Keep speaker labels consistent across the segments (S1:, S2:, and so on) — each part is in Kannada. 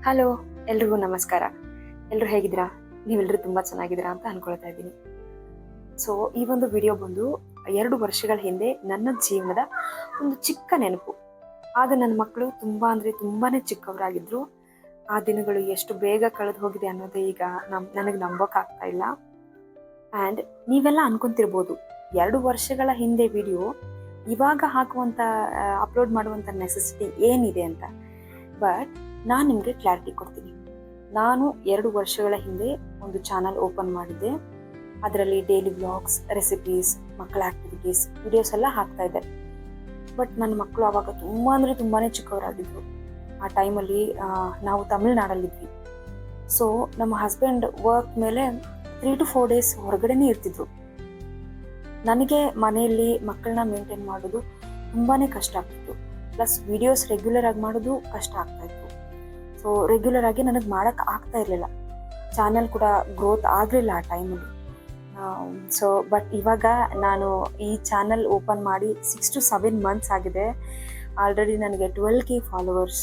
S1: ಹಲೋ, ಎಲ್ರಿಗೂ ನಮಸ್ಕಾರ. ಎಲ್ಲರೂ ಹೇಗಿದ್ದೀರಾ? ನೀವೆಲ್ಲರೂ ತುಂಬ ಚೆನ್ನಾಗಿದ್ದೀರಾ ಅಂತ ಅನ್ಕೊಳ್ತಾ ಇದ್ದೀನಿ. ಸೊ ಈ ಒಂದು ವಿಡಿಯೋ ಬಂದು 2 ವರ್ಷಗಳ ಹಿಂದೆ ನನ್ನ ಜೀವನದ ಒಂದು ಚಿಕ್ಕ ನೆನಪು. ಆಗ ನನ್ನ ಮಕ್ಕಳು ತುಂಬ ಅಂದರೆ ತುಂಬಾ ಚಿಕ್ಕವರಾಗಿದ್ದರು. ಆ ದಿನಗಳು ಎಷ್ಟು ಬೇಗ ಕಳೆದು ಹೋಗಿದೆ ಅನ್ನೋದೇ ಈಗ ನನಗೆ ನಂಬೋಕ್ಕಾಗ್ತಾ ಇಲ್ಲ. ಆ್ಯಂಡ್ ನೀವೆಲ್ಲ ಅನ್ಕೊಂತಿರ್ಬೋದು, 2 ವರ್ಷಗಳ ಹಿಂದೆ ವಿಡಿಯೋ ಇವಾಗ ಹಾಕುವಂಥ ಅಪ್ಲೋಡ್ ಮಾಡುವಂಥ ನೆಸೆಸಿಟಿ ಏನಿದೆ ಅಂತ. ಬಟ್ ನಾನು ನಿಮಗೆ ಕ್ಲಾರಿಟಿ ಕೊಡ್ತೀನಿ. ನಾನು 2 ವರ್ಷಗಳ ಹಿಂದೆ ಒಂದು ಚಾನಲ್ ಓಪನ್ ಮಾಡಿದ್ದೆ. ಅದರಲ್ಲಿ ಡೈಲಿ ವ್ಲಾಗ್ಸ್, ರೆಸಿಪೀಸ್, ಮಕ್ಕಳ ಆ್ಯಕ್ಟಿವಿಟೀಸ್, ವಿಡಿಯೋಸ್ ಎಲ್ಲ ಹಾಕ್ತಾ ಇದ್ದೆ. ಬಟ್ ನನ್ನ ಮಕ್ಕಳು ಆವಾಗ ತುಂಬ ಅಂದರೆ ತುಂಬಾ ಚಿಕ್ಕವರಾಗಿದ್ದರು. ಆ ಟೈಮಲ್ಲಿ ನಾವು ತಮಿಳ್ನಾಡಲ್ಲಿದ್ವಿ. ಸೊ ನಮ್ಮ ಹಸ್ಬೆಂಡ್ ವರ್ಕ್ ಮೇಲೆ 3 to 4 days ಹೊರಗಡೆನೇ ಇರ್ತಿದ್ರು. ನನಗೆ ಮನೆಯಲ್ಲಿ ಮಕ್ಕಳನ್ನ ಮೇಂಟೈನ್ ಮಾಡೋದು ತುಂಬಾ ಕಷ್ಟ ಆಗ್ತಿತ್ತು. ಪ್ಲಸ್ ವಿಡಿಯೋಸ್ ರೆಗ್ಯುಲರ್ ಆಗಿ ಮಾಡೋದು ಕಷ್ಟ ಆಗ್ತಾಯಿತ್ತು. ಸೊ ರೆಗ್ಯುಲರ್ ಆಗಿ ನನಗೆ ಮಾಡೋಕ್ಕೆ ಆಗ್ತಾ ಇರಲಿಲ್ಲ. ಚಾನಲ್ ಕೂಡ ಗ್ರೋತ್ ಆಗಲಿಲ್ಲ ಆ ಟೈಮಲ್ಲಿ. ಬಟ್ ಇವಾಗ ನಾನು ಈ ಚಾನಲ್ ಓಪನ್ ಮಾಡಿ 6 to 7 months ಆಗಿದೆ. ಆಲ್ರೆಡಿ ನನಗೆ 12K followers,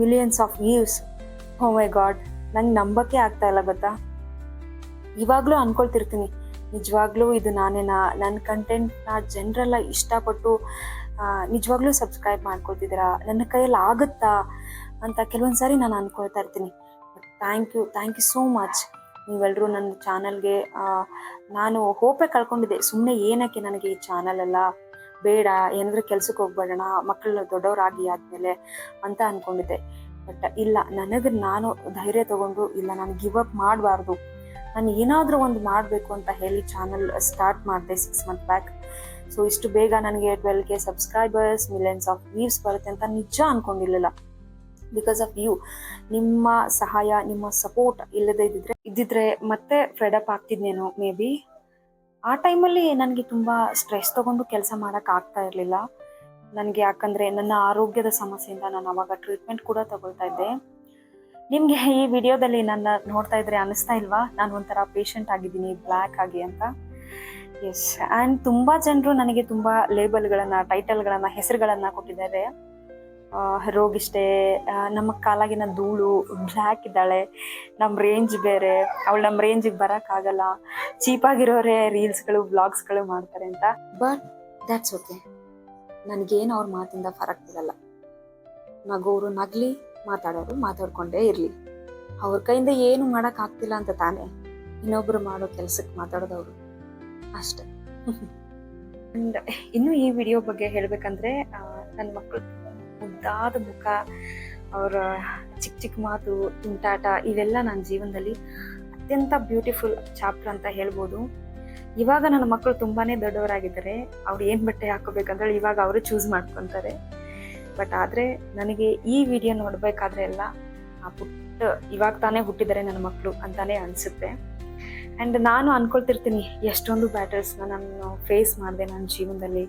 S1: millions of views. Oh my god, ನಂಗೆ ನಂಬೋಕ್ಕೆ ಆಗ್ತಾ ಇಲ್ಲ ಗೊತ್ತಾ. ಇವಾಗಲೂ ಅಂದ್ಕೊಳ್ತಿರ್ತೀನಿ, ನಿಜವಾಗ್ಲೂ ಇದು ನಾನೇನಾ, ನನ್ನ ಕಂಟೆಂಟ್ನ ಜನರೆಲ್ಲ ಇಷ್ಟಪಟ್ಟು ನಿಜವಾಗ್ಲೂ ಸಬ್ಸ್ಕ್ರೈಬ್ ಮಾಡ್ಕೊಳ್ತಿದ್ದೀರಾ, ನನ್ನ ಕೈಯಲ್ಲಿ ಆಗುತ್ತಾ ಅಂತ ಕೆಲವೊಂದು ಸಾರಿ ನಾನು ಅಂದ್ಕೊಳ್ತಾ ಇರ್ತೀನಿ. But thank you so much. ನೀವೆಲ್ಲರೂ ನನ್ನ ಚಾನಲ್ಗೆ, ನಾನು ಹೋಪೇ ಕಳ್ಕೊಂಡಿದ್ದೆ. ಸುಮ್ಮನೆ ಏನಕ್ಕೆ ನನಗೆ ಈ ಚಾನಲೆಲ್ಲ ಬೇಡ, ಏನಾದರೂ ಕೆಲ್ಸಕ್ಕೆ ಹೋಗ್ಬೇಡೋಣ, ಮಕ್ಕಳು ದೊಡ್ಡವರಾಗಿ ಆದಮೇಲೆ ಅಂತ ಅಂದ್ಕೊಂಡಿದ್ದೆ. ಬಟ್ ಇಲ್ಲ, ನನಗೆ ನಾನು ಧೈರ್ಯ ತೊಗೊಂಡು, ಇಲ್ಲ ನಾನು ಗಿವ್ ಅಪ್ ಮಾಡಬಾರ್ದು, ನಾನು ಏನಾದರೂ ಒಂದು ಮಾಡಬೇಕು ಅಂತ ಹೇಳಿ ಚಾನಲ್ ಸ್ಟಾರ್ಟ್ ಮಾಡಿದೆ 6 months ಬ್ಯಾಕ್. ಸೊ ಇಷ್ಟು ಬೇಗ ನನಗೆ 12K subscribers, millions of views ಬರುತ್ತೆ ಅಂತ ನಿಜ ಅಂದ್ಕೊಂಡಿರಲಿಲ್ಲ. Because of you. ನಿಮ್ಮ ಸಹಾಯ, ನಿಮ್ಮ ಸಪೋರ್ಟ್ ಇದ್ದಿದ್ರೆ ಮತ್ತೆ ಫ್ರೆಡಪ್ ಆಗ್ತಿದ್ನೇನೋ ಮೇ ಬಿ. ಆ ಟೈಮಲ್ಲಿ ನನಗೆ ತುಂಬ ಸ್ಟ್ರೆಸ್ ತೊಗೊಂಡು ಕೆಲಸ ಮಾಡೋಕ್ಕಾಗ್ತಾ ಇರಲಿಲ್ಲ ನನಗೆ. ಯಾಕಂದರೆ ನನ್ನ ಆರೋಗ್ಯದ ಸಮಸ್ಯೆಯಿಂದ ನಾನು ಅವಾಗ ಟ್ರೀಟ್ಮೆಂಟ್ ಕೂಡ ತಗೊಳ್ತಾ ಇದ್ದೆ. ನಿಮಗೆ ಈ ವಿಡಿಯೋದಲ್ಲಿ ನನ್ನ ನೋಡ್ತಾ ಇದ್ರೆ ಅನಿಸ್ತಾ ಇಲ್ವಾ ನಾನು ಒಂಥರ ಪೇಷಂಟ್ ಆಗಿದ್ದೀನಿ ಬ್ಲ್ಯಾಕ್ ಆಗಿ ಅಂತ? ಎಸ್. ಆ್ಯಂಡ್ ತುಂಬ ಜನರು ನನಗೆ ತುಂಬ ಲೇಬಲ್ಗಳನ್ನು, ಟೈಟಲ್ಗಳನ್ನು, ಹೆಸರುಗಳನ್ನು ಕೊಟ್ಟಿದ್ದಾರೆ. ರೋಗಿಷ್ಟೇ, ನಮ್ಮ ಕಾಲಾಗಿನ ಧೂಳು, ಬ್ಲ್ಯಾಕ್ ಇದ್ದಾಳೆ, ನಮ್ಮ ರೇಂಜ್ ಬೇರೆ, ಅವಳು ನಮ್ಮ ರೇಂಜಿಗೆ ಬರೋಕ್ಕಾಗಲ್ಲ, ಚೀಪಾಗಿರೋರೇ ರೀಲ್ಸ್ಗಳು, ವ್ಲಾಗ್ಸ್ಗಳು ಮಾಡ್ತಾರೆ ಅಂತ. But that's okay. ನನಗೇನು ಅವ್ರ ಮಾತಿಂದ ಫರಕ್ ಬೀಳಲ್ಲ. ನಗೋರು ನಗಲಿ, ಮಾತಾಡೋರು ಮಾತಾಡ್ಕೊಂಡೇ ಇರಲಿ. ಅವ್ರ ಕೈಯಿಂದ ಏನು ಮಾಡೋಕ್ಕಾಗ್ತಿಲ್ಲ ಅಂತ ತಾನೇ ಇನ್ನೊಬ್ರು ಮಾಡೋ ಕೆಲಸಕ್ಕೆ ಮಾತಾಡೋದವರು ಅಷ್ಟೆ. ಆ್ಯಂಡ್ ಇನ್ನು ಈ ವಿಡಿಯೋ ಬಗ್ಗೆ ಹೇಳಬೇಕಂದ್ರೆ, ನನ್ನ ಮಕ್ಕಳು ಮುದ್ದಾದ ಮುಖ, ಅವರ ಚಿಕ್ಕ ಚಿಕ್ಕ ಮಾತು, ತುಂಟಾಟ, ಇವೆಲ್ಲ ನನ್ನ ಜೀವನದಲ್ಲಿ ಅತ್ಯಂತ ಬ್ಯೂಟಿಫುಲ್ ಚಾಪ್ಟರ್ ಅಂತ ಹೇಳ್ಬೋದು. ಇವಾಗ ನನ್ನ ಮಕ್ಕಳು ತುಂಬಾ ದೊಡ್ಡವರಾಗಿದ್ದಾರೆ. ಅವ್ರು ಏನು ಬಟ್ಟೆ ಹಾಕೋಬೇಕಂದ್ರೆ ಇವಾಗ ಅವರು ಚೂಸ್ ಮಾಡ್ಕೊತಾರೆ. ಬಟ್ ಆದರೆ ನನಗೆ ಈ ವಿಡಿಯೋ ನೋಡಬೇಕಾದ್ರೆ ಎಲ್ಲ ಆ ಪುಟ್ಟ ಇವಾಗ ತಾನೇ ಹುಟ್ಟಿದ್ದಾರೆ ನನ್ನ ಮಕ್ಕಳು ಅಂತಾನೆ ಅನಿಸುತ್ತೆ. ಆ್ಯಂಡ್ ನಾನು ಅಂದ್ಕೊಳ್ತಿರ್ತೀನಿ, ಎಷ್ಟೊಂದು ಬ್ಯಾಟಲ್ಸ್ನ ನಾನು ಫೇಸ್ ಮಾಡಿದೆ ನನ್ನ ಜೀವನದಲ್ಲಿ.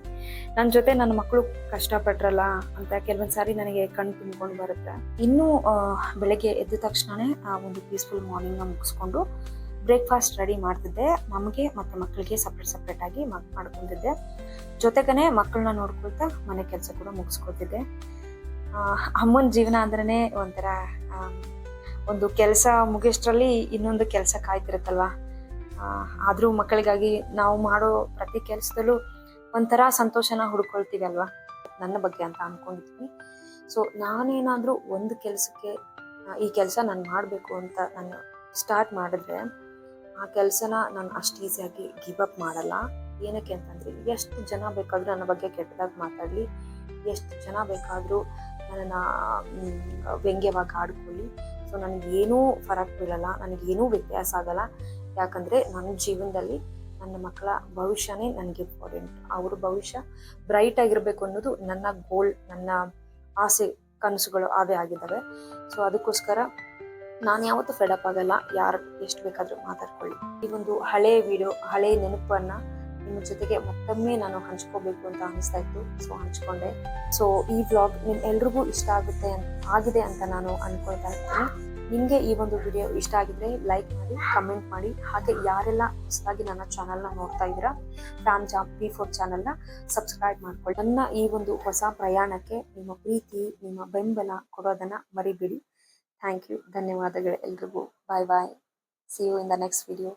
S1: ನನ್ನ ಜೊತೆ ನನ್ನ ಮಕ್ಕಳು ಕಷ್ಟಪಟ್ರಲ್ಲ ಅಂತ ಕೆಲವೊಂದು ಸಾರಿ ನನಗೆ ಕಣ್ಣು ತುಂಬಿಕೊಂಡು ಬರುತ್ತೆ. ಇನ್ನೂ ಬೆಳಗ್ಗೆ ಎದ್ದ ತಕ್ಷಣವೇ ಆ ಒಂದು ಪೀಸ್ಫುಲ್ ಮಾರ್ನಿಂಗ್ನ ಮುಗಿಸ್ಕೊಂಡು ಬ್ರೇಕ್ಫಾಸ್ಟ್ ರೆಡಿ ಮಾಡ್ತಿದ್ದೆ. ನಮಗೆ ಮತ್ತು ಮಕ್ಕಳಿಗೆ ಸಪ್ರೇಟಾಗಿ ಮಾಡ್ಕೊತಿದ್ದೆ. ಜೊತೆಗೇ ಮಕ್ಕಳನ್ನ ನೋಡ್ಕೊಳ್ತಾ ಮನೆ ಕೆಲಸ ಕೂಡ ಮುಗಿಸ್ಕೊತಿದ್ದೆ. ಅಮ್ಮನ ಜೀವನ ಅಂದ್ರೇ ಒಂಥರ, ಒಂದು ಕೆಲಸ ಮುಗಿಯೋಷ್ಟರಲ್ಲಿ ಇನ್ನೊಂದು ಕೆಲಸ ಕಾಯ್ತಿರುತ್ತಲ್ವ. ಆದರೂ ಮಕ್ಕಳಿಗಾಗಿ ನಾವು ಮಾಡೋ ಪ್ರತಿ ಕೆಲಸದಲ್ಲೂ ಒಂಥರ ಸಂತೋಷನ ಹುಡ್ಕೊಳ್ತೀವಿ ಅಲ್ವಾ, ನನ್ನ ಬಗ್ಗೆ ಅಂತ ಅಂದ್ಕೊಂಡಿದ್ದೀನಿ. ಸೊ ನಾನೇನಾದರೂ ಒಂದು ಕೆಲಸಕ್ಕೆ ಈ ಕೆಲಸ ನಾನು ಮಾಡಬೇಕು ಅಂತ ನಾನು ಸ್ಟಾರ್ಟ್ ಮಾಡಿದ್ರೆ, ಆ ಕೆಲಸನ ನಾನು ಅಷ್ಟು ಈಸಿಯಾಗಿ ಗಿವ್ ಅಪ್ ಮಾಡಲ್ಲ. ಏನಕ್ಕೆ ಅಂತಂದರೆ, ಎಷ್ಟು ಜನ ಬೇಕಾದರೂ ನನ್ನ ಬಗ್ಗೆ ಕೆಟ್ಟದಾಗಿ ಮಾತಾಡಲಿ, ಎಷ್ಟು ಜನ ಬೇಕಾದರೂ ನನ್ನನ್ನು ವ್ಯಂಗ್ಯವಾಗಿ ಆಡ್ಕೊಳ್ಳಿ, ಸೊ ನನಗೇನೂ ಫರಕ್ ಬೀಳಲ್ಲ, ನನಗೇನೂ ವ್ಯತ್ಯಾಸ ಆಗಲ್ಲ. ಯಾಕಂದರೆ ನನ್ನ ಜೀವನದಲ್ಲಿ ನನ್ನ ಮಕ್ಕಳ ಭವಿಷ್ಯನೇ ನನಗೆ ಇಂಪಾರ್ಟೆಂಟ್. ಅವ್ರ ಭವಿಷ್ಯ ಬ್ರೈಟ್ ಆಗಿರಬೇಕು ಅನ್ನೋದು ನನ್ನ ಗೋಲ್, ನನ್ನ ಆಸೆ, ಕನಸುಗಳು ಅವೇ ಆಗಿದ್ದಾವೆ. ಸೊ ಅದಕ್ಕೋಸ್ಕರ ನಾನು ಯಾವತ್ತೂ ಫೆಡಪ್ ಆಗಲ್ಲ. ಯಾರು ಎಷ್ಟು ಬೇಕಾದರೂ ಮಾತಾಡ್ಕೊಳ್ಳಿ. ಈ ಒಂದು ಹಳೆಯ ವಿಡಿಯೋ, ಹಳೆಯ ನೆನಪನ್ನು ನಿಮ್ಮ ಜೊತೆಗೆ ಮತ್ತೊಮ್ಮೆ ನಾನು ಹಂಚ್ಕೋಬೇಕು ಅಂತ ಅನಿಸ್ತಾ ಇತ್ತು. ಸೊ ಹಂಚ್ಕೊಂಡೆ. ಸೊ ಈ ವ್ಲಾಗ್ ನಿಮ್ ಎಲ್ರಿಗೂ ಇಷ್ಟ ಆಗಿದೆ ಅಂತ ನಾನು ಅನ್ಕೊಳ್ತಾ ಇರ್ತೀನಿ. ನಿಮಗೆ ಈ ಒಂದು ವಿಡಿಯೋ ಇಷ್ಟ ಆಗಿದ್ರೆ ಲೈಕ್ ಮಾಡಿ, ಕಮೆಂಟ್ ಮಾಡಿ. ಹಾಗೆ ಯಾರೆಲ್ಲ ಹೊಸದಾಗಿ ನನ್ನ ಚಾನಲ್ನ ನೋಡ್ತಾ ಇದ್ದೀರಾ, ಫ್ಯಾಮ್ ಜಾಮ್ P4 ಚಾನಲ್ನ ಸಬ್ಸ್ಕ್ರೈಬ್ ಮಾಡ್ಕೊಳ್ಳಿ. ನನ್ನ ಈ ಒಂದು ಹೊಸ ಪ್ರಯಾಣಕ್ಕೆ ನಿಮ್ಮ ಪ್ರೀತಿ, ನಿಮ್ಮ ಬೆಂಬಲ ಕೊಡೋದನ್ನ ಮರಿಬೇಡಿ. Thank you. ಧನ್ಯವಾದಗಳು ಎಲ್ರಿಗೂ. Bye bye. See you in the next video.